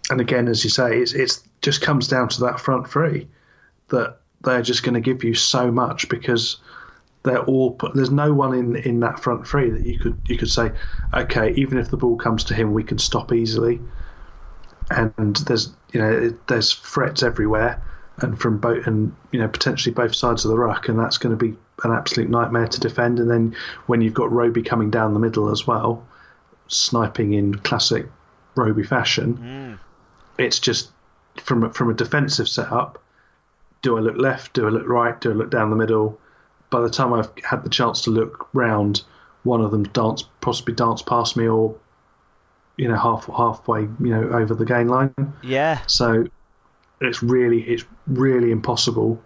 And again, as you say, it's just comes down to that front three that they're just going to give you so much because they're all there's no one in that front three that you could say, okay, even if the ball comes to him, we can stop easily. And there's threats everywhere, and from both potentially both sides of the ruck, and that's going to be an absolute nightmare to defend. And then when you've got Roby coming down the middle as well, sniping in classic Roby fashion, it's just from a defensive setup. Do I look left? Do I look right? Do I look down the middle? By the time I've had the chance to look round, one of them possibly dance past me, or halfway over the gain line. Yeah. So it's really impossible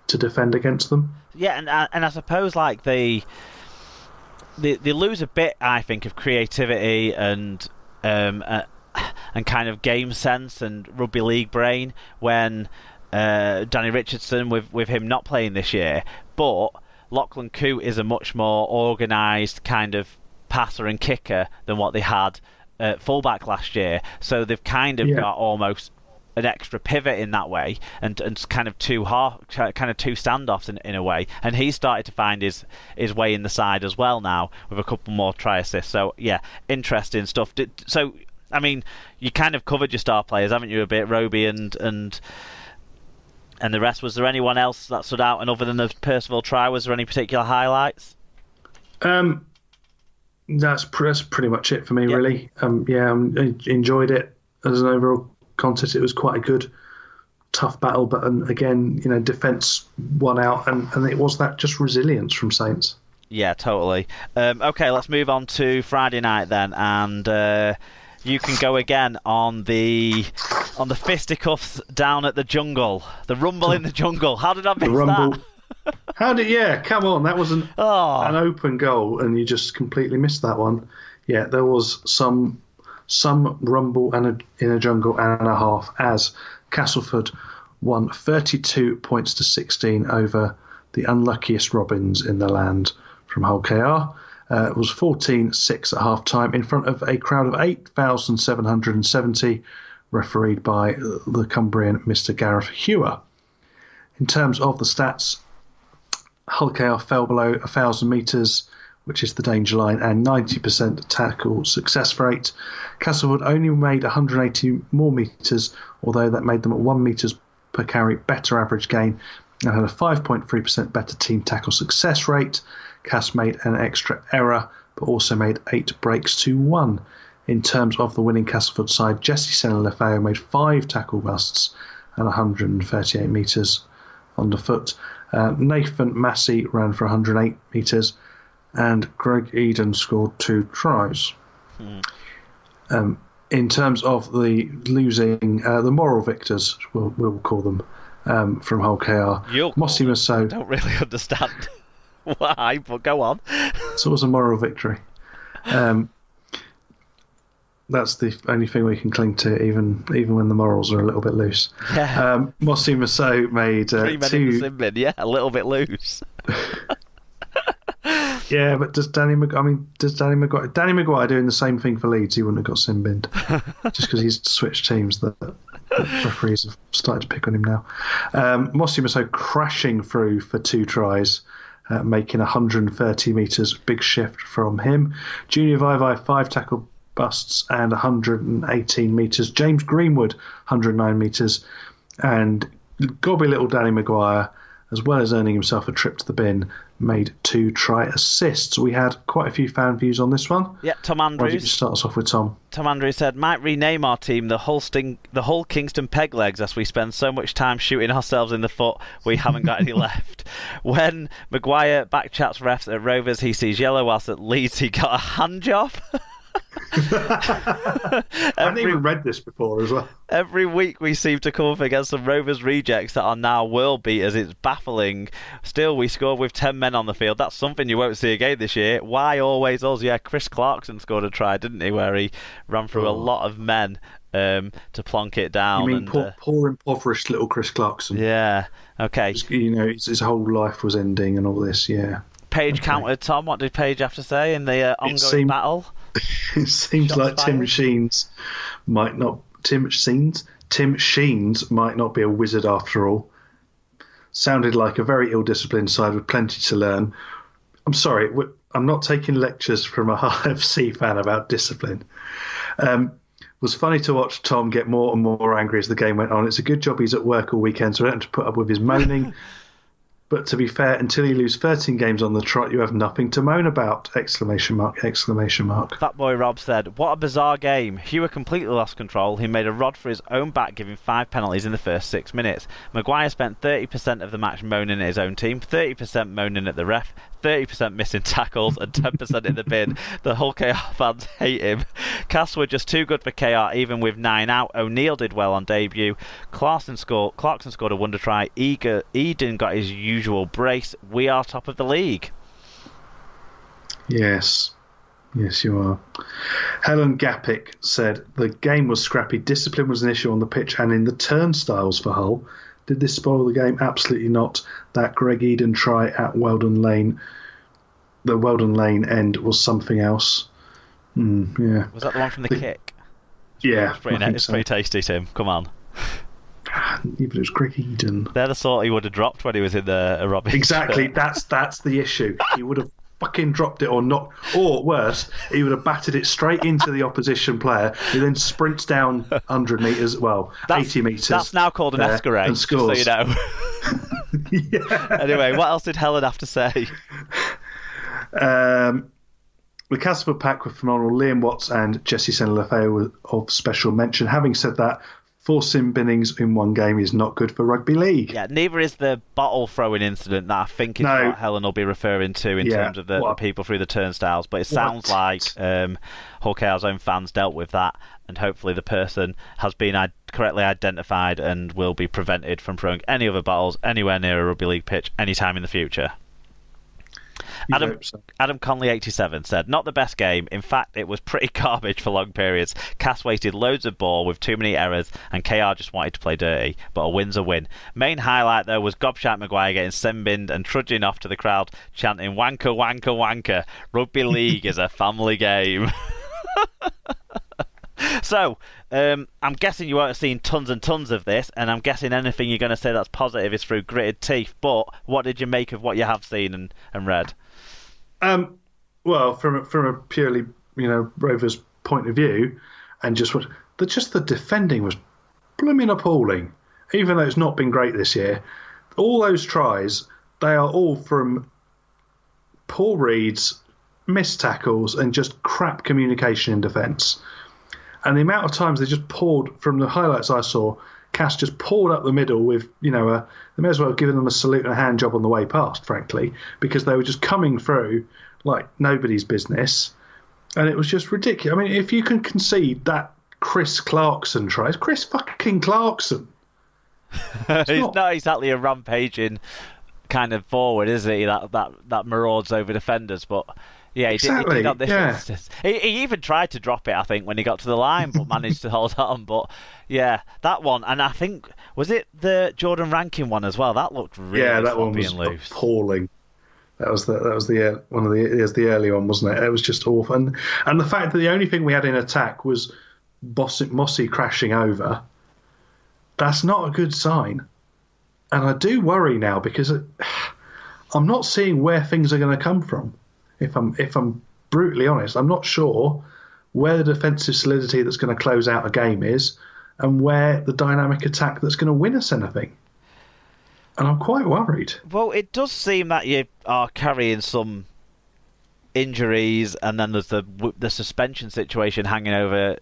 to defend against them. Yeah, and I suppose like they lose a bit, I think, of creativity and kind of game sense and rugby league brain when Danny Richardson with him not playing this year, but Lachlan Coote is a much more organised kind of passer and kicker than what they had at fullback last year. So they've kind of got almost an extra pivot in that way, and kind of two standoffs in a way. And he started to find his way in the side as well now with a couple more try assists. So yeah, interesting stuff. So I mean, you kind of covered your star players, haven't you, a bit, Roby and the rest. Was there anyone else that stood out? And other than the Percival try, was there any particular highlights? That's pretty much it for me, really. I enjoyed it as an overall contest. It was quite a good, tough battle, but again, defence won out, and it was that just resilience from Saints. Yeah, totally. Okay, let's move on to Friday night then, and you can go again on the fisticuffs down at the Jungle, the Rumble in the Jungle. How did I miss that? Come on, that was an open goal, and you just completely missed that one. Yeah, there was some rumble in a jungle and a half as Castleford won 32 points to 16 over the unluckiest Robins in the land from Hull KR. It was 14-6 at half-time in front of a crowd of 8,770, refereed by the Cumbrian Mr. Gareth Hewer. In terms of the stats, Hull KR fell below 1,000 metres, which is the danger line, and 90% tackle success rate. Castleford only made 180 more metres, although that made them at 1 metres per carry better average gain, and had a 5.3% better team tackle success rate. Cass made an extra error, but also made 8 breaks to 1. In terms of the winning Castleford side, Jesse Senna-Lefao made 5 tackle busts and 138 metres underfoot. Nathan Massey ran for 108 metres, and Greg Eden scored 2 tries. In terms of the losing, the moral victors, we'll call them, from Hull KR. Mossy Masso. I don't really understand why, but go on. So it was a moral victory. That's the only thing we can cling to, even when the morals are a little bit loose. Yeah. Mossy Masso made 2. In the sin bin, yeah, a little bit loose. Yeah, but does Danny Maguire doing the same thing for Leeds? He wouldn't have got sin binned just because he's switched teams. That referees have started to pick on him now. Mossy Masso crashing through for 2 tries, making 130 metres. Big shift from him. Junior Vai 5 tackle busts and 118 metres. James Greenwood 109 metres, and gobby little Danny Maguire, as well as earning himself a trip to the bin, made 2 try assists. We had quite a few fan views on this one. Yeah, Tom Andrews. Why don't you start us off with Tom? Tom Andrews said, might rename our team the Hull Kingston Peg Legs, as we spend so much time shooting ourselves in the foot we haven't got any left. When Maguire backchats refs at Rovers, he sees yellow, whilst at Leeds he got a hand job. I hadn't even read this before as well. Every week we seem to come up against some Rovers rejects that are now world beaters. It's baffling. Still, we scored with 10 men on the field. That's something you won't see again this year. Why always us? Yeah, Chris Clarkson scored a try, didn't he, where he ran through a lot of men to plonk it down. You mean poor impoverished little Chris Clarkson? Yeah, okay. His whole life was ending and all this, yeah. Page countered, Tom. What did Page have to say in the ongoing battle? It seems like Tim Sheens might not Sheens might not be a wizard after all. Sounded like a very ill-disciplined side with plenty to learn. I'm sorry, I'm not taking lectures from a Hull FC fan about discipline. Was funny to watch Tom get more and more angry as the game went on. It's a good job he's at work all weekend, so I don't have to put up with his moaning. But to be fair, until you lose 13 games on the trot, you have nothing to moan about! Exclamation mark, exclamation mark. That boy Rob said, what a bizarre game. Hewer completely lost control. He made a rod for his own back, giving 5 penalties in the first 6 minutes. Maguire spent 30% of the match moaning at his own team, 30% moaning at the ref, 30% missing tackles, and 10% in the bin. The Hull KR fans hate him. Cass were just too good for KR, even with 9 out. O'Neill did well on debut. Clarkson scored a wonder try. Eden got his usual brace. We are top of the league. Yes, you are. Helen Gappick said the game was scrappy. Discipline was an issue on the pitch and in the turnstiles for Hull. Did this spoil the game? Absolutely not. That Greg Eden try at Weldon Lane, the Weldon Lane end was something else. Yeah. Was that the one from the kick? Yeah. It's pretty tasty, Tim. Come on. Even it was Greg Eden. They're the sort he would have dropped when he was in the aerobics. Exactly. That's the issue. He would have fucking dropped it or not, or worse, he would have batted it straight into the opposition player, who then sprints down 100 metres, 80 metres. That's now called an escarade, just so you know. Yeah. Anyway, what else did Helen have to say? The Casper pack were phenomenal. Liam Watts and Jesse Senna-Lefebvre were of special mention. Having said that, 4 sin binnings in one game is not good for rugby league. Yeah, neither is the bottle throwing incident that I think is what Helen will be referring to in terms of the people through the turnstiles. But it sounds like Hull KR's own fans dealt with that, and hopefully the person has been correctly identified and will be prevented from throwing any other bottles anywhere near a rugby league pitch anytime in the future. Adam Conley 87 said, not the best game. In fact, it was pretty garbage for long periods. Cass wasted loads of ball with too many errors, and KR just wanted to play dirty. But a win's a win. Main highlight, though, was Gobshite Maguire getting sin-binned and trudging off to the crowd, chanting, wanker, wanker, wanker. Rugby league is a family game. So, I'm guessing you won't have seen tons and tons of this, and I'm guessing anything you're going to say that's positive is through gritted teeth. But what did you make of what you have seen and read? Well, from a purely Rovers point of view, and just the defending was blooming appalling. Even though it's not been great this year, all those tries, they are all from poor reads, missed tackles, and just crap communication in defence. And the amount of times they just poured, from the highlights I saw, Cass just poured up the middle with, they may as well have given them a salute and a hand job on the way past, frankly, because they were just coming through like nobody's business. And it was just ridiculous. I mean, if you can concede that Chris Clarkson try, it's Chris fucking Clarkson. He's not exactly a rampaging kind of forward, is he? That marauds over defenders, but... Yeah, he did on this instance. He even tried to drop it, I think, when he got to the line, but managed to hold on. But yeah, that one, and I think was it the Jordan Rankin one as well? That looked really that one was loose. Appalling. That was the one of the early one, wasn't it? It was just awful, and the fact that the only thing we had in attack was Mossy crashing over. That's not a good sign, and I do worry now because I'm not seeing where things are going to come from. If I'm brutally honest, I'm not sure where the defensive solidity that's going to close out a game is and where the dynamic attack that's going to win us anything. And I'm quite worried. Well, it does seem that you are carrying some injuries, and then there's the suspension situation hanging over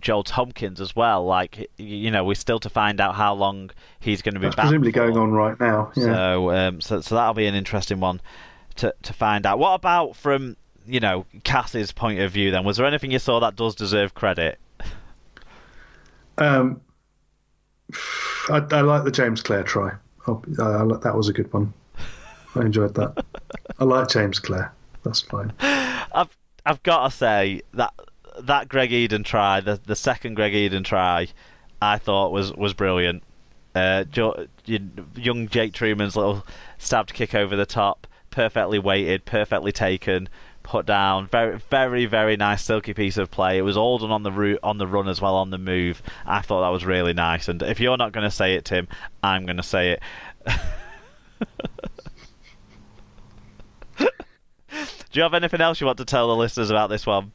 Joel Tompkins as well. Like, we're still to find out how long he's going to be back. Presumably going on right now. Yeah. So that'll be an interesting one to find out. What about from Cass's point of view then? Was there anything you saw that does deserve credit? I like the James Clare try. That was a good one. I enjoyed that. I like James Clare. That's fine. I've got to say that Greg Eden try, the second Greg Eden try, I thought was brilliant. Young Jake Truman's little stabbed kick over the top, perfectly weighted, perfectly taken, put down. Very, very, very nice silky piece of play. It was all done on the run as well, on the move. I thought that was really nice. And if you're not going to say it, Tim, I'm going to say it. Do you have anything else you want to tell the listeners about this one?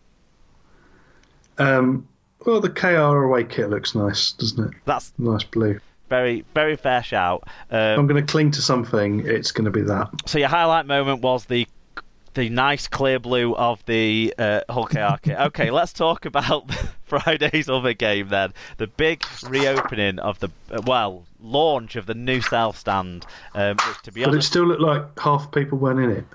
Well, the KR away kit looks nice, doesn't it? That's nice blue. Very, very fair shout. If I'm going to cling to something, it's going to be that. So your highlight moment was the nice clear blue of the Hull KR kit. Okay, let's talk about Friday's other game then. The big reopening of the launch of the new South Stand. Which, to be honest, but it still looked like half people weren't in it.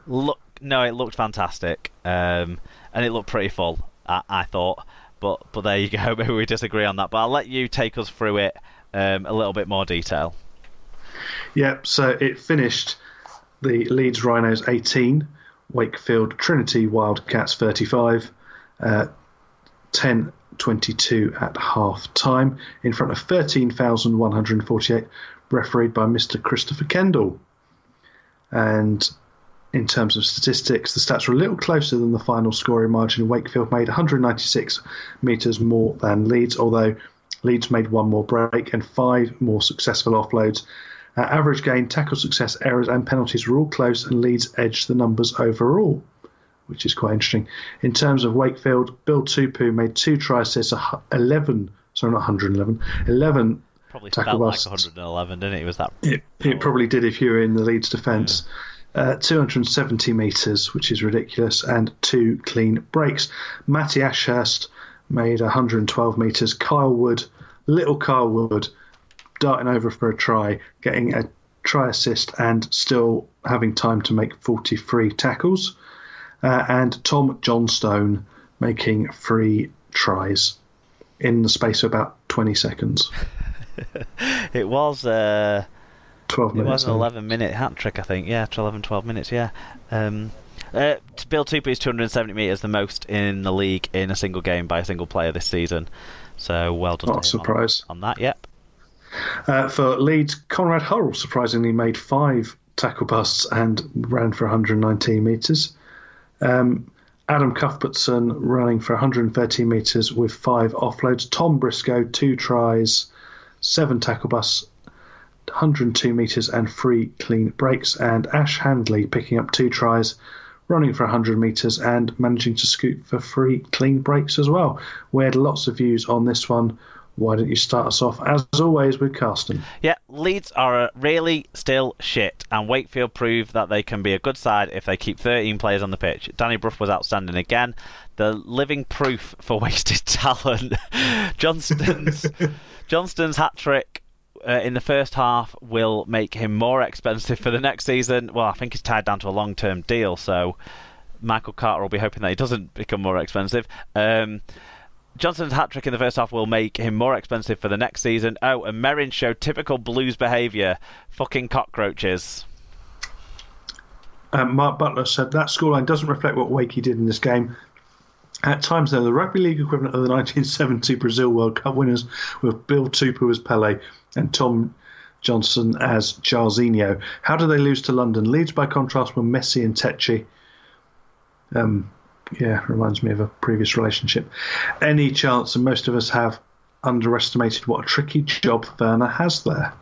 No, it looked fantastic, and it looked pretty full. I thought, but there you go. Maybe we disagree on that. But I'll let you take us through it a little bit more detail. Yeah, so it finished the Leeds Rhinos 18, Wakefield Trinity Wildcats 35, 10-22 at half time, in front of 13,148, refereed by Mr. Christopher Kendall. And in terms of statistics, the stats were a little closer than the final scoring margin. Wakefield made 196 metres more than Leeds, although Leeds made one more break and 5 more successful offloads. Average gain, tackle success, errors and penalties were all close, and Leeds edged the numbers overall, which is quite interesting. In terms of Wakefield, Bill Tupu made 2 try assists, 11 probably tackle felt busts. Like 111, didn't it? Was that? It probably did if you were in the Leeds defence. 270 metres, which is ridiculous, and 2 clean breaks. Matty Ashurst made 112 metres. Little Kyle Wood, darting over for a try, getting a try assist and still having time to make 43 tackles. And Tom Johnstone making 3 tries in the space of about 20 seconds. It was 12 minutes. It was an 11-minute hat trick, I think. Yeah, 12 minutes, yeah. Bill Tupu's 270 metres, the most in the league in a single game by a single player this season. So well done. Not a surprise. On that, yep. For Leeds, Conrad Hull surprisingly made 5 tackle busts and ran for 119 metres. Adam Cuthbertson running for 113 metres with 5 offloads. Tom Briscoe, 2 tries, 7 tackle busts, 102 metres and 3 clean breaks. And Ash Handley picking up 2 tries, running for 100 metres and managing to scoot for 3 clean breaks as well. We had lots of views on this one. Why don't you start us off, as always, with Carsten? Yeah, Leeds are really still shit, and Wakefield proved that they can be a good side if they keep 13 players on the pitch. Danny Brough was outstanding again. The living proof for wasted talent. Johnston's hat-trick in the first half will make him more expensive for the next season. Well, I think he's tied down to a long-term deal, so Michael Carter will be hoping that he doesn't become more expensive. Johnston's hat-trick in the first half will make him more expensive for the next season. Oh, and Merrin showed typical Blues behaviour. Fucking cockroaches. Mark Butler said that scoreline doesn't reflect what Wakey did in this game. At times, though, the rugby league equivalent of the 1970 Brazil World Cup winners with Bill Tupu as Pele and Tom Johnson as Jarzinho. How do they lose to London? Leeds, by contrast, were Messi and Tecci. Yeah, reminds me of a previous relationship. Any chance, and most of us have underestimated what a tricky job Werner has there.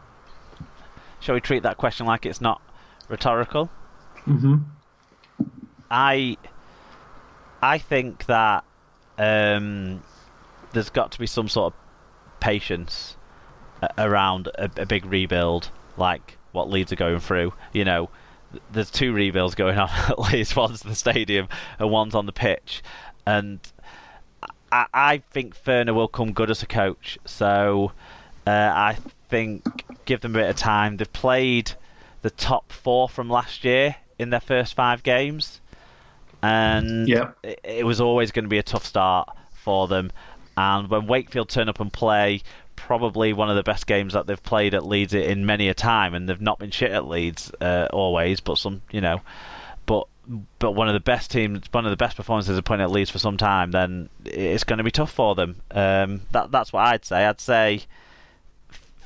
Shall we treat that question like it's not rhetorical? Mm-hmm. I think that there's got to be some sort of patience around a big rebuild like what Leeds are going through. You know, there's 2 rebuilds going on at least. One's the stadium and one's on the pitch. And I think Werner will come good as a coach. So I think give them a bit of time. They've played the top 4 from last year in their first 5 games. And it was always going to be a tough start for them. And when Wakefield turn up and play probably one of the best games that they've played at Leeds in many a time, and they've not been shit at Leeds always, but some, you know, but one of the best teams, one of the best performances they've put at Leeds for some time, then it's going to be tough for them. That's what I'd say. I'd say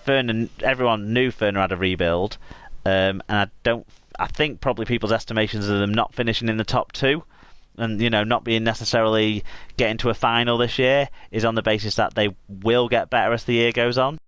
everyone knew Werner had a rebuild, and I think probably people's estimations of them not finishing in the top 2 and not being necessarily getting to a final this year is on the basis that they will get better as the year goes on.